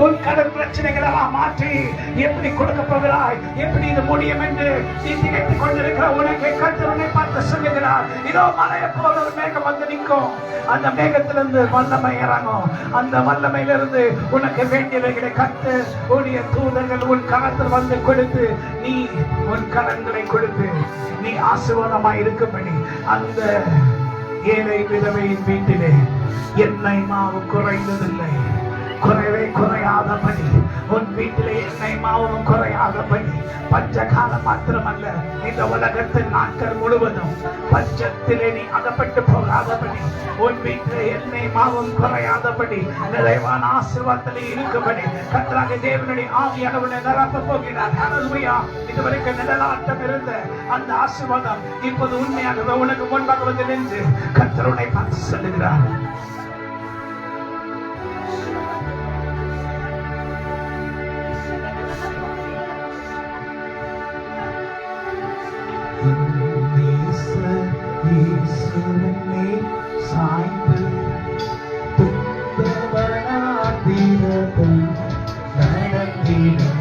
உன் கடன் பிரச்சனைகளை மாற்றி எப்படி கொடுக்க போகிறாய், எப்படி இது முடியும் என்று நீ திகைத்துக் கொண்டிருக்கிற உனக்கு கர்த்தர் பார்த்து சொல்லுகிறார். இதோ மலையை போல ஒரு மேகம் வந்து நிற்கும், அந்த மேகத்திலிருந்து வல்லமை இறங்கும், அந்த வல்லமையிலிருந்து உனக்கு வேண்டியவைகளை கர்த்தர் உடைய தூதர்கள் உன் கரத்தில் வந்து கொடுத்து நீ உன் கடன்களை கொடுத்து நீ ஆசீர்வாதமாய் இருக்கும்படி அந்த ஏழை விதவையின் வீட்டிலே எண்ணெய் மாவு குறைந்ததில்லை, குறைவே குறையாதபடி உன் வீட்டிலே எண்ணெய் மாவும் குறையாதபடி பஞ்ச காலம் மாத்திரமல்ல இந்த உலகத்தின் நாட்கள் முழுவதும் பஞ்சத்திலே நீ அகப்பட்டு போகாதபடி உன் வீட்டிலே எண்ணெய் மாவும் குறையாதபடி நிறைவான ஆசீர்வாதத்திலே இருக்கும்படி கர்த்தராகிய தேவனுடைய ஆவியானவரை நிரப்ப போகிறார். ஹல்லேலூயா. இதுவரைக்கும் நிழலாட்டம் இருந்த அந்த ஆசீர்வாதம் இப்போது உண்மையாகவே உனக்கு முன்பாக வந்து நின்று கர்த்தருடைய பார்த்து சொல்லுகிறார். சாய்ந்து துன்பவனாதிரதம் நடந்திடும்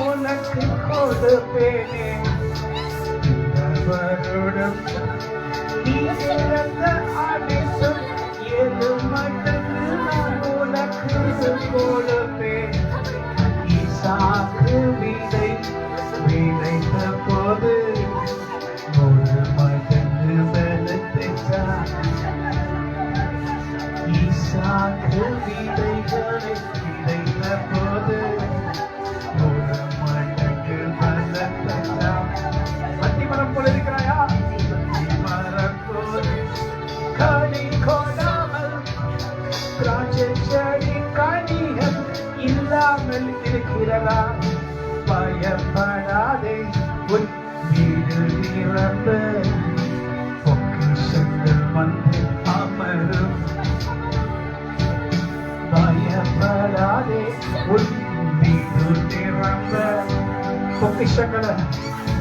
உனக்கு கொடுப்பேனே இந்த வருடம் நீ இழந்த அனைத்தும் 7 மடங்கு நான் உனக்கு கொடுப்பேன். ஈசாக்கு விதைத்த போது 1 மடங்கு பலத்தைத்தான். ஈசாக்கு விதைகளை விதைத்த போது மரம் போல இருக்கிறாயா? மரம் போல கனி கொடாமல் திராட்சை செடி கனிகள் இல்லாமல் இருக்கிறதா? பயப்படாதே, உன் வீடு நிரம்ப பொக்கிஷங்கள் வந்து அமரும். பயப்படாதே, உன் வீடு நிரம்ப பொக்கிஷங்களை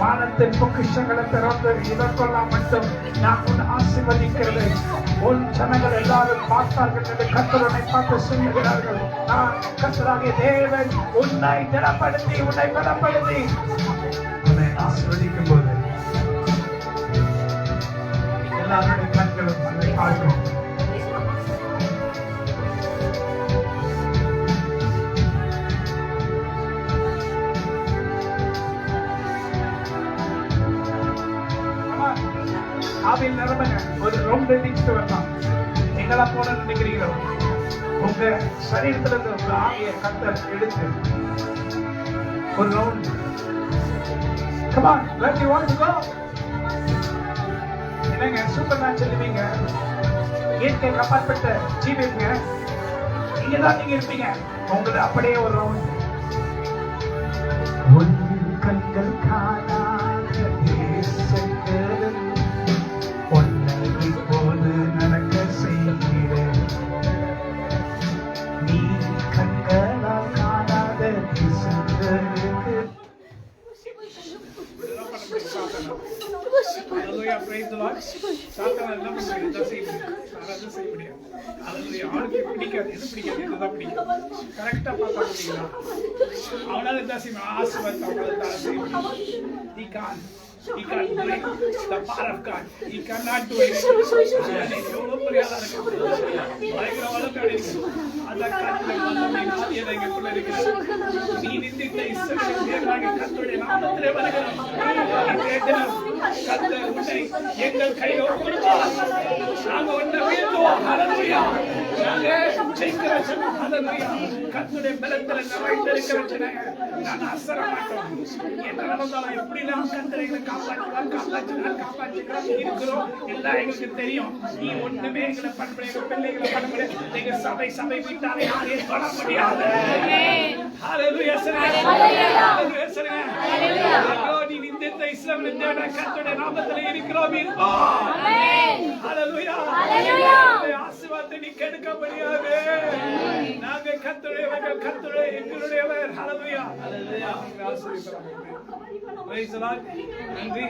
வானத்தின் பொக்கிஷங்களை திறந்து இதற்கெல்லாம் மட்டும் நான் உன் ஆசீர்வதிக்கிறது. உன் ஜனங்கள் எல்லாரும் பார்த்தார்கள் என்று கர்த்தர் உன்னை பார்த்து சொல்லுகிறார்கள். நான் கர்த்தராகிய தேவன் உன்னை திடப்படுத்தி உன்னை பலப்படுத்தி உன்னை ஆசீர்வதிக்கும் போது எல்லாருடைய கண்களும் அதை பார்க்கும். ஆவியில் நிரம்புங்க. ஒரு ரவுண்ட் அடிச்சுட்டு வரலாம். எங்களா போன நினைக்கிறீங்களோ உங்க சரீரத்துல இருந்து உங்க ஆவியை கர்த்தர் எடுத்து ஒரு round. Come on, let me want to go. என்னங்க சூப்பர் மேன் சொல்லுவீங்க, இயற்கை கப்பாற்பட்ட ஜீவிங்க, இங்கதான் நீங்க இருப்பீங்க. உங்களை அப்படியே ஒரு ரவுண்ட். உன் கண்கள் காணாத தேசங்கள் இப்போது நடக்க செய்கிறேன். நீ கண்களால் காணாத தேசங்களுக்கு He can't break the power of God. He cannot do it. எவ்வளவு பெரிய ஆளா இருக்கு. பயங்கர வளர்ச்சி இருக்கு. அந்த கர்த்தர் வல்லமை ஆதியதை எங்களுக்குள்ள இருக்கிறது. நீ நிந்தித்த இஸ்ரவேலின் தேவனாகிய கர்த்தருடைய நாமத்திலே வருகிறோம். கர்த்தர் உன்னை எங்கள் கையில் ஒப்புக்கொடுப்பார். நாங்க உன்னை வீழ்த்துவோம். ஹல்லேலூயா. நாங்க ஜெயிக்கிற ஜனம். ஹல்லேலூயா. கர்த்தருடைய பலத்திலே நிறைந்திருக்கிற ஜனங்கள். நாங்க அசர மாட்டோம். என்ன நடந்தாலும் எப்படிலாம் கர்த்தரை காப்பாற்றுகிறார் இருக்கிறோம். எல்லாம் எங்களுக்கு தெரியும். நீ ஒண்ணுமே எங்களை பண்பு பிள்ளைகளை பண்ண முடியாது. நீங்க சபை வீட்டாரை யாரையும் தொட முடியாது. ஹல்லேலூயா சொல்லுங்க. ஹல்லேலூயா சொல்லுங்க. ஐயோ நீ நிந்தித்த இஸ்ரவேலின் தேவனாகிய கர்த்தருடைய நாமத்திலே இருக்கிறோம். ஆமென். ஹல்லேலூயா. ஹல்லேலூயா. ஆசீர்வாதத்தை நீ கெடுக்க முடியாது. நாங்க கர்த்தருடையவர்கள், கர்த்தருடைய எங்களுடையவர். ஹல்லேலூயா. ஹல்லேலூயா. ஆசீர்வாதம். Praise the Lord. நன்றி.